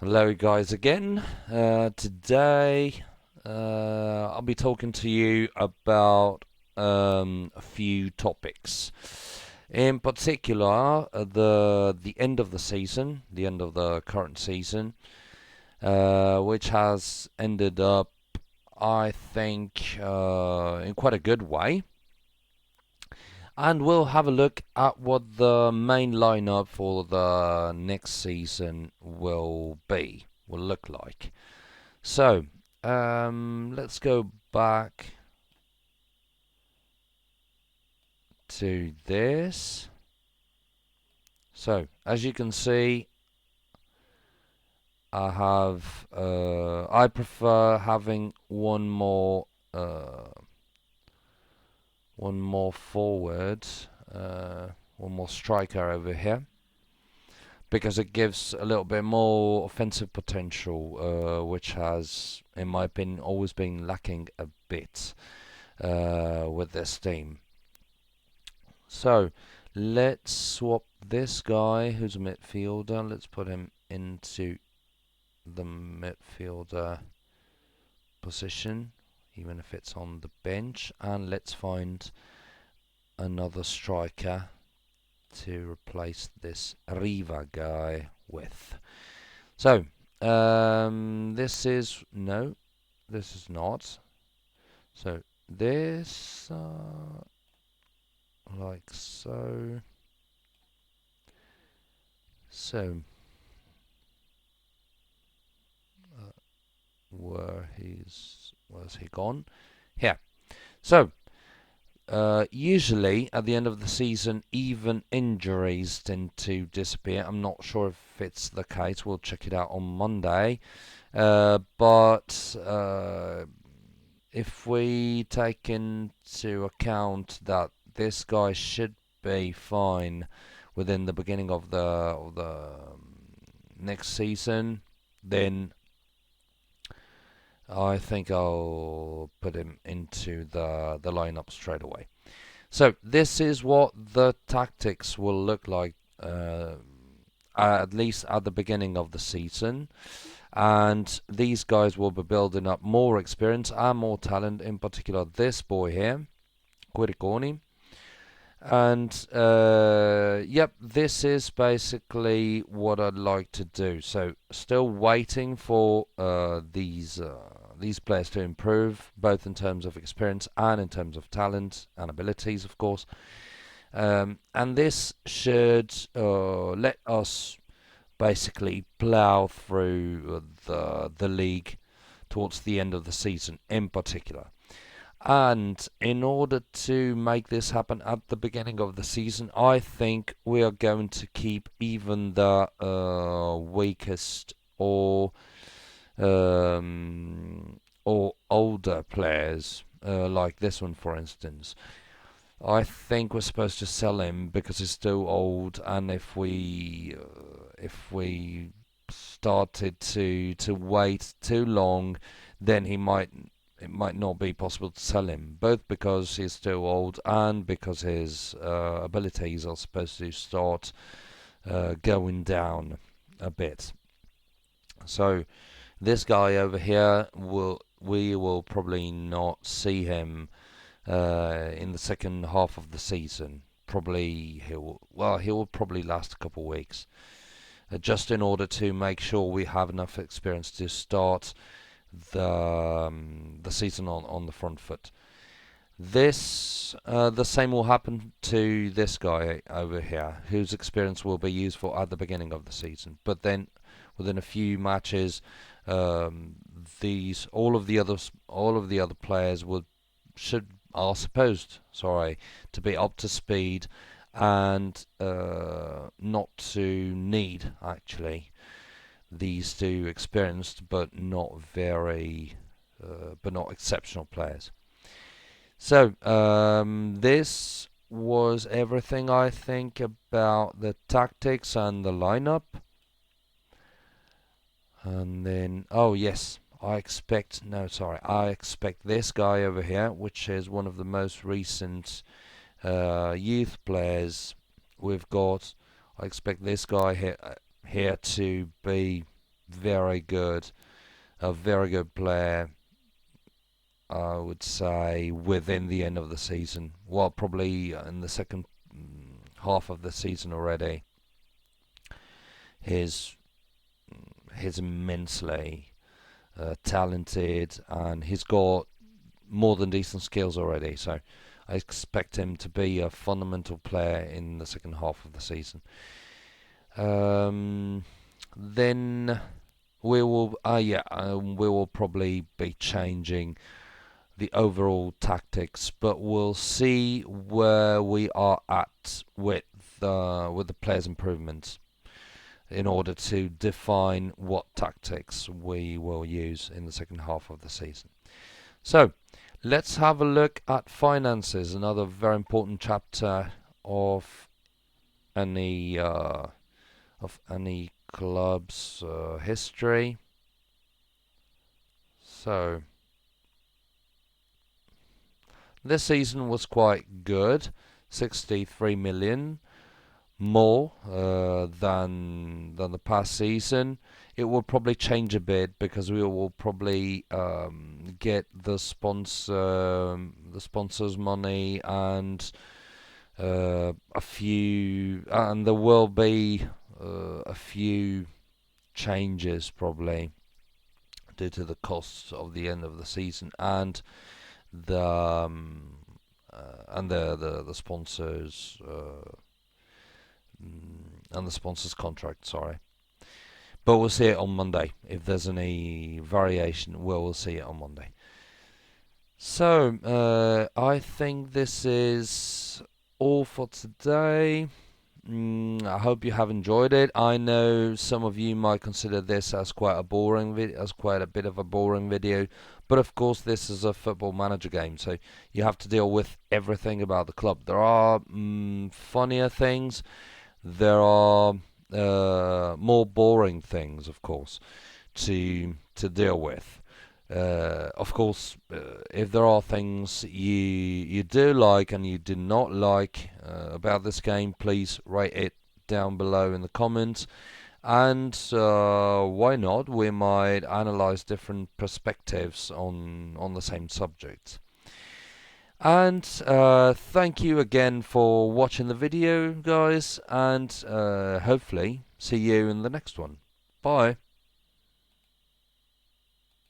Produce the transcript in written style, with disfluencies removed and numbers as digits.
Hello, guys, again. Today, I'll be talking to you about a few topics. In particular, the end of the season, the end of the current season, which has ended up, I think, in quite a good way. And we'll have a look at what the main lineup for the next season will look like. So, let's go back to this. So, as you can see, I prefer having one more forward, one more striker over here, because it gives a little bit more offensive potential, which has, in my opinion, always been lacking a bit with this team. So let's swap this guy, who's a midfielder. Let's put him into the midfielder position, even if it's on the bench, and let's find another striker to replace this Riva guy with. So, this is, no, this is not. So, this, like so. So, where's he gone? Here. So, usually at the end of the season, even injuries tend to disappear. I'm not sure if it's the case. We'll check it out on Monday. But if we take into account that this guy should be fine within the beginning of the next season, then I think I'll put him into the lineup straight away. So this is what the tactics will look like, at least at the beginning of the season. And these guys will be building up more experience and more talent, in particular this boy here, Quiriconi. And yep, this is basically what I'd like to do. So still waiting for these players to improve, both in terms of experience and in terms of talent and abilities, of course. And this should let us basically plough through the league towards the end of the season, in particular. And in order to make this happen at the beginning of the season, I think we are going to keep even the weakest or older players, like this one, for instance. I think we're supposed to sell him because he's still old, and if we started to wait too long, then it might not be possible to sell him, both because he's still old and because his abilities are supposed to start going down a bit. So this guy over here we will probably not see him in the second half of the season. Probably he will probably last a couple of weeks, just in order to make sure we have enough experience to start the season on the front foot. The same will happen to this guy over here, whose experience will be useful at the beginning of the season. But then, within a few matches, these all of the other players will should are supposed, sorry, to be up to speed and not to need actually these two experienced but not exceptional players. So this was everything I think about the tactics and the lineup. And then, oh yes, I expect this guy over here, which is one of the most recent youth players we've got. I expect this guy here to be very good, a very good player, I would say, within the end of the season. Well, probably in the second half of the season already. He's he's immensely talented, and he's got more than decent skills already. So I expect him to be a fundamental player in the second half of the season. Then we will probably be changing the overall tactics, but we'll see where we are at with the players' improvements in order to define what tactics we will use in the second half of the season. So let's have a look at finances, another very important chapter of any club's history. So this season was quite good, 63 million more than the past season. It will probably change a bit because we will probably get the sponsors' money and and there will be a few changes probably due to the costs of the end of the season and the the sponsors and the sponsors contract. Sorry, but we'll see it on Monday. If there's any variation, we'll see it on Monday. So I think this is all for today. I hope you have enjoyed it. I know some of you might consider this as quite a boring as quite a bit of a boring video, but of course this is a football manager game, so you have to deal with everything about the club. There are funnier things, there are more boring things, of course, to deal with. Of course, if there are things you do like and you do not like about this game, please write it down below in the comments. And why not? We might analyze different perspectives on the same subject. And thank you again for watching the video, guys, and hopefully see you in the next one. Bye.